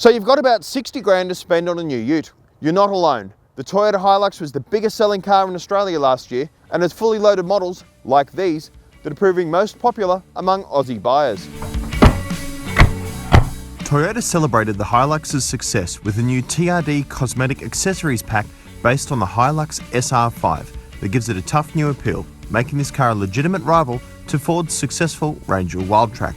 So you've got about 60 grand to spend on a new ute. You're not alone. The Toyota HiLux was the biggest selling car in Australia last year and has fully loaded models like these that are proving most popular among Aussie buyers. Toyota celebrated the HiLux's success with a new TRD cosmetic accessories pack based on the HiLux SR5 that gives it a tough new appeal, making this car a legitimate rival to Ford's successful Ranger Wildtrak.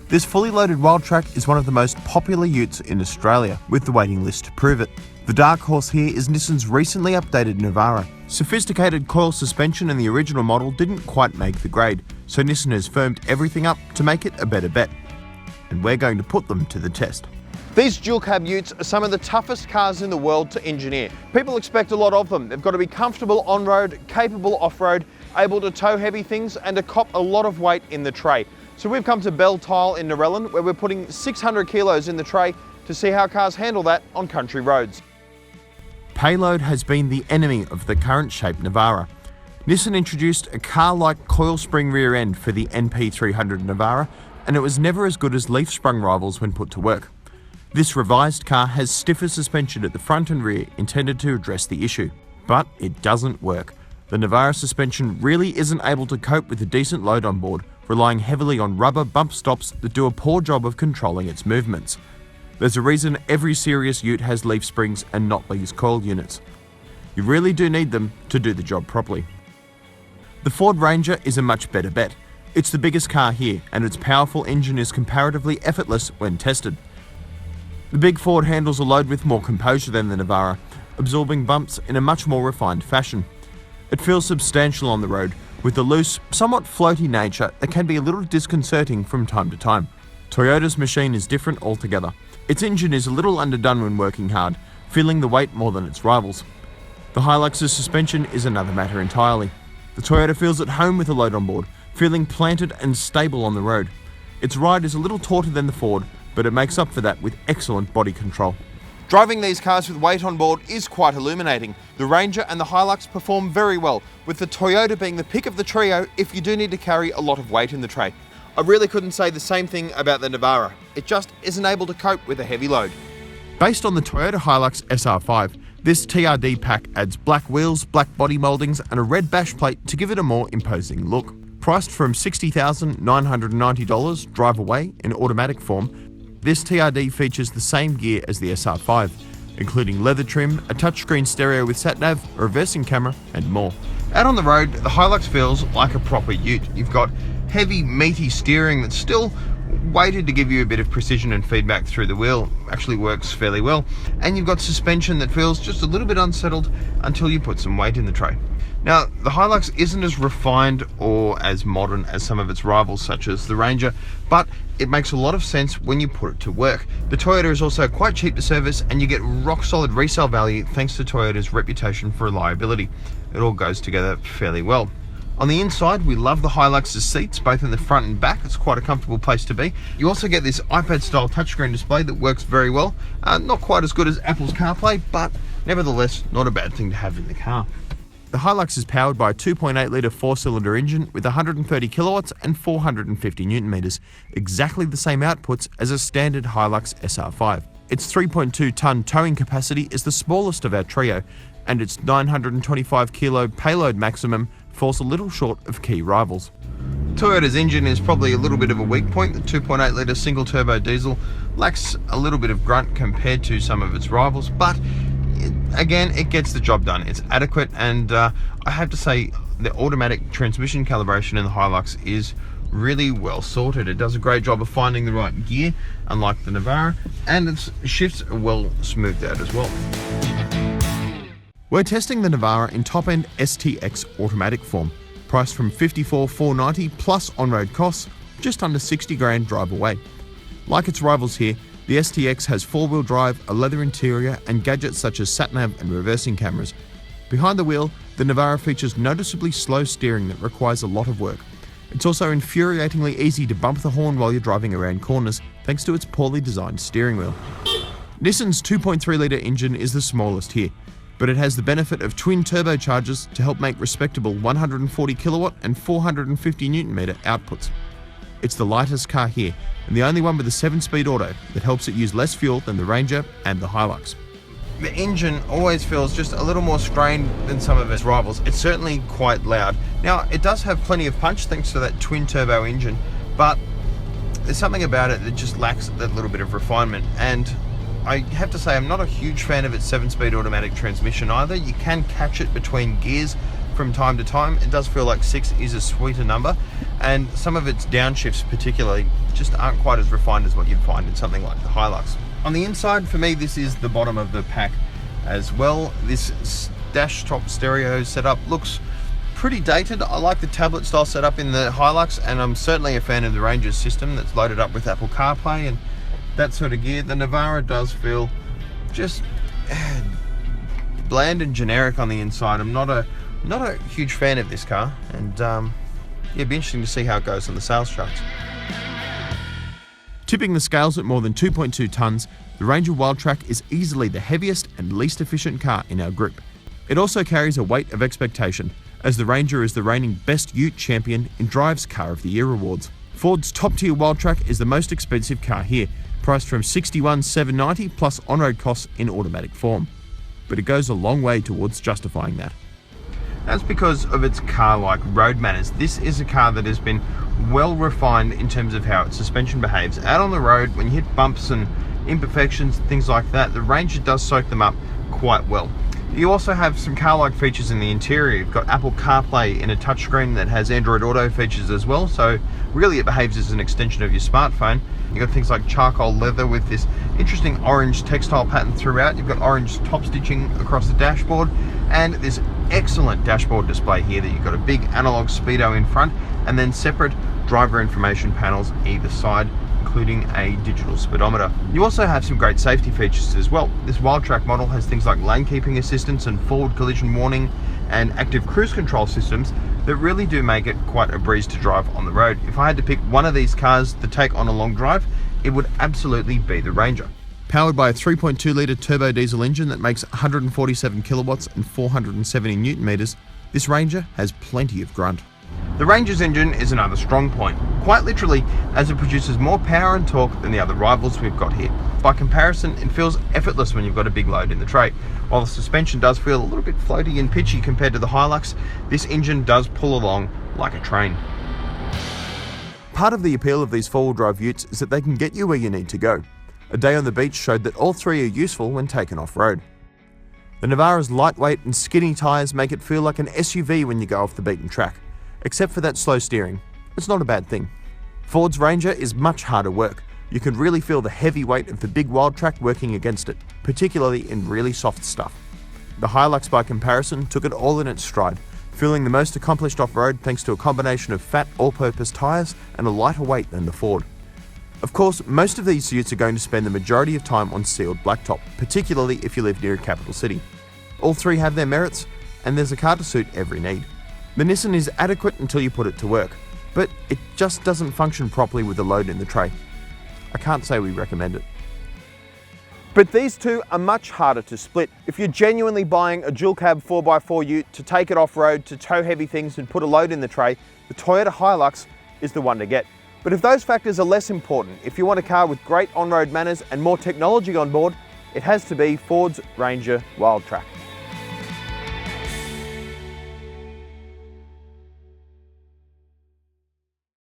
This fully loaded Wildtrak is one of the most popular utes in Australia, with the waiting list to prove it. The dark horse here is Nissan's recently updated Navara. Sophisticated coil suspension in the original model didn't quite make the grade, so Nissan has firmed everything up to make it a better bet. And we're going to put them to the test. These dual cab utes are some of the toughest cars in the world to engineer. People expect a lot of them. They've got to be comfortable on-road, capable off-road, able to tow heavy things and to cop a lot of weight in the tray. So we've come to Bell Tile in Narellan where we're putting 600 kilos in the tray to see how cars handle that on country roads. Payload has been the enemy of the current shape Navara. Nissan introduced a car-like coil spring rear end for the NP300 Navara, and it was never as good as leaf-sprung rivals when put to work. This revised car has stiffer suspension at the front and rear intended to address the issue, but it doesn't work. The Navara suspension really isn't able to cope with a decent load on board, relying heavily on rubber bump stops that do a poor job of controlling its movements. There's a reason every serious ute has leaf springs and not these coil units. You really do need them to do the job properly. The Ford Ranger is a much better bet. It's the biggest car here, and its powerful engine is comparatively effortless when tested. The big Ford handles a load with more composure than the Navara, absorbing bumps in a much more refined fashion. It feels substantial on the road, with the loose, somewhat floaty nature that can be a little disconcerting from time to time. Toyota's machine is different altogether. Its engine is a little underdone when working hard, feeling the weight more than its rivals. The HiLux's suspension is another matter entirely. The Toyota feels at home with the load on board, feeling planted and stable on the road. Its ride is a little tauter than the Ford, but it makes up for that with excellent body control. Driving these cars with weight on board is quite illuminating. The Ranger and the HiLux perform very well, with the Toyota being the pick of the trio if you do need to carry a lot of weight in the tray. I really couldn't say the same thing about the Navara. It just isn't able to cope with a heavy load. Based on the Toyota HiLux SR5, this TRD pack adds black wheels, black body mouldings and a red bash plate to give it a more imposing look. Priced from $60,990 drive away in automatic form, this TRD features the same gear as the SR5, including leather trim, a touchscreen stereo with sat-nav, a reversing camera, and more. Out on the road, the HiLux feels like a proper ute. You've got heavy, meaty steering that's still weighted to give you a bit of precision and feedback through the wheel. Actually works fairly well. And you've got suspension that feels just a little bit unsettled until you put some weight in the tray. Now, the HiLux isn't as refined or as modern as some of its rivals such as the Ranger, but it makes a lot of sense when you put it to work. The Toyota is also quite cheap to service and you get rock solid resale value thanks to Toyota's reputation for reliability. It all goes together fairly well. On the inside, we love the HiLux's seats, both in the front and back. It's quite a comfortable place to be. You also get this iPad-style touchscreen display that works very well. Not quite as good as Apple's CarPlay, but nevertheless, not a bad thing to have in the car. The HiLux is powered by a 2.8-litre four-cylinder engine with 130 kilowatts and 450 newton meters, exactly the same outputs as a standard HiLux SR5. Its 3.2-tonne towing capacity is the smallest of our trio, and its 925 kilo payload maximum falls a little short of key rivals. Toyota's engine is probably a little bit of a weak point. The 2.8-litre single-turbo diesel lacks a little bit of grunt compared to some of its rivals, but again, it gets the job done. It's adequate, and I have to say the automatic transmission calibration in the HiLux is really well sorted. It does a great job of finding the right gear, unlike the Navara, and its shifts are well smoothed out as well. We're testing the Navara in top-end STX automatic form, priced from $54,490 plus on-road costs, just under 60 grand drive away. Like its rivals here, the STX has four-wheel drive, a leather interior, and gadgets such as sat-nav and reversing cameras. Behind the wheel, the Navara features noticeably slow steering that requires a lot of work. It's also infuriatingly easy to bump the horn while you're driving around corners, thanks to its poorly designed steering wheel. Nissan's 2.3-litre engine is the smallest here, but it has the benefit of twin turbochargers to help make respectable 140 kilowatt and 450 newton meter outputs. It's the lightest car here, and the only one with a 7-speed auto that helps it use less fuel than the Ranger and the HiLux. The engine always feels just a little more strained than some of its rivals. It's certainly quite loud. Now, it does have plenty of punch thanks to that twin turbo engine, but there's something about it that just lacks that little bit of refinement. And I have to say, I'm not a huge fan of its 7-speed automatic transmission either. You can catch it between gears from time to time. It does feel like 6 is a sweeter number, and some of its downshifts particularly just aren't quite as refined as what you'd find in something like the HiLux. On the inside, for me, this is the bottom of the pack as well. This dash top stereo setup looks pretty dated. I like the tablet style setup in the HiLux, and I'm certainly a fan of the Ranger's system that's loaded up with Apple CarPlay and that sort of gear. The Navara does feel just bland and generic on the inside. I'm not a huge fan of this car, and yeah, it'd be interesting to see how it goes on the sales charts. Tipping the scales at more than 2.2 tonnes, the Ranger Wildtrak is easily the heaviest and least efficient car in our group. It also carries a weight of expectation, as the Ranger is the reigning Best Ute champion in Drive's Car of the Year awards. Ford's top-tier Wildtrak is the most expensive car here, priced from $61,790 plus on-road costs in automatic form. But it goes a long way towards justifying that. That's because of its car-like road manners. This is a car that has been well refined in terms of how its suspension behaves. Out on the road, when you hit bumps and imperfections, things like that, the Ranger does soak them up quite well. You also have some car-like features in the interior. You've got Apple CarPlay in a touchscreen that has Android Auto features as well, so really it behaves as an extension of your smartphone. You've got things like charcoal leather with this interesting orange textile pattern throughout. You've got orange top stitching across the dashboard, and this excellent dashboard display here that you've got a big analog speedo in front and then separate driver information panels either side, including a digital speedometer. You also have some great safety features as well. This Wildtrak model has things like lane keeping assistance and forward collision warning and active cruise control systems that really do make it quite a breeze to drive on the road. If I had to pick one of these cars to take on a long drive, it would absolutely be the Ranger. Powered by a 3.2 litre turbo diesel engine that makes 147 kilowatts and 470 newton meters, this Ranger has plenty of grunt. The Ranger's engine is another strong point, quite literally, as it produces more power and torque than the other rivals we've got here. By comparison, it feels effortless when you've got a big load in the tray. While the suspension does feel a little bit floaty and pitchy compared to the HiLux, this engine does pull along like a train. Part of the appeal of these four-wheel drive utes is that they can get you where you need to go. A day on the beach showed that all three are useful when taken off-road. The Navara's lightweight and skinny tyres make it feel like an SUV when you go off the beaten track. Except for that slow steering. It's not a bad thing. Ford's Ranger is much harder work. You can really feel the heavy weight of the big Wildtrak working against it, particularly in really soft stuff. The HiLux, by comparison, took it all in its stride, feeling the most accomplished off-road thanks to a combination of fat all-purpose tyres and a lighter weight than the Ford. Of course, most of these utes are going to spend the majority of time on sealed blacktop, particularly if you live near a capital city. All three have their merits, and there's a car to suit every need. The Nissan is adequate until you put it to work, but it just doesn't function properly with the load in the tray. I can't say we recommend it. But these two are much harder to split. If you're genuinely buying a dual cab 4x4 ute to take it off-road, to tow heavy things and put a load in the tray, the Toyota HiLux is the one to get. But if those factors are less important, if you want a car with great on-road manners and more technology on board, it has to be Ford's Ranger Wildtrak.